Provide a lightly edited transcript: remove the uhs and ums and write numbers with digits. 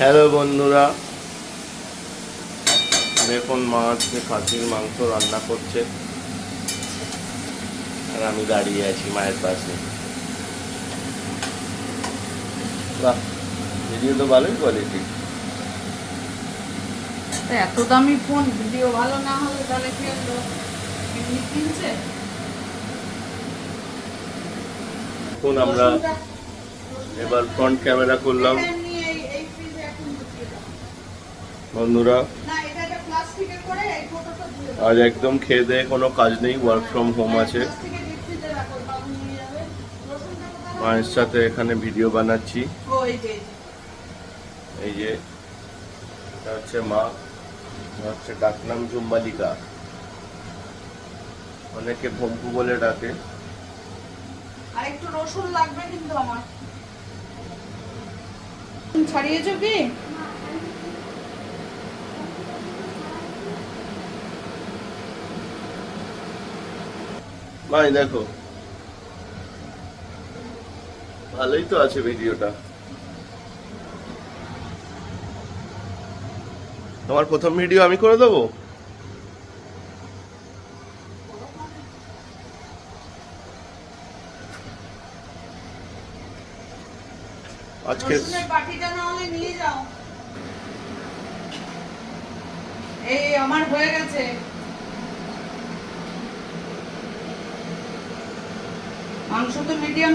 Hello বন্ধুরা, দেখুন মা আজকে খাসির মাংস রান্না করছে আর আমি দাঁড়িয়ে আছি মায়ের পাশে। বাহ, ভিডিও তো ভালোই কোয়ালিটি। এত দামি ফোন, ভিডিও ভালো না হলে তাহলে কি হলো? এমনি কিনছে। এখন আমরা এবার ফ্রন্ট ক্যামেরা করলাম। বন্ধুরা, আজ একদম খেয়ে দেয়ে কোনো কাজ নেই, ওয়ার্ক ফ্রম হোম আছে। মায়ের সাথে এখানে ভিডিও বানাচ্ছি। এই যে এটা হচ্ছে মা, হচ্ছে ডাকনাম জুম্বালিকা, অনেকে ভম্পু বলে ডাকে। আর একটু রসুন লাগবে কিন্তু আমার। ছাড়িয়েছো কি? ভাই দেখো, ভালোই তো আছে ভিডিওটা। তোমার প্রথম ভিডিও আমি করে দেবো। আজকে বাটিটা না হলে নিয়ে যাও। এই আমার হয়ে গেছে। মাংস তো মিডিয়াম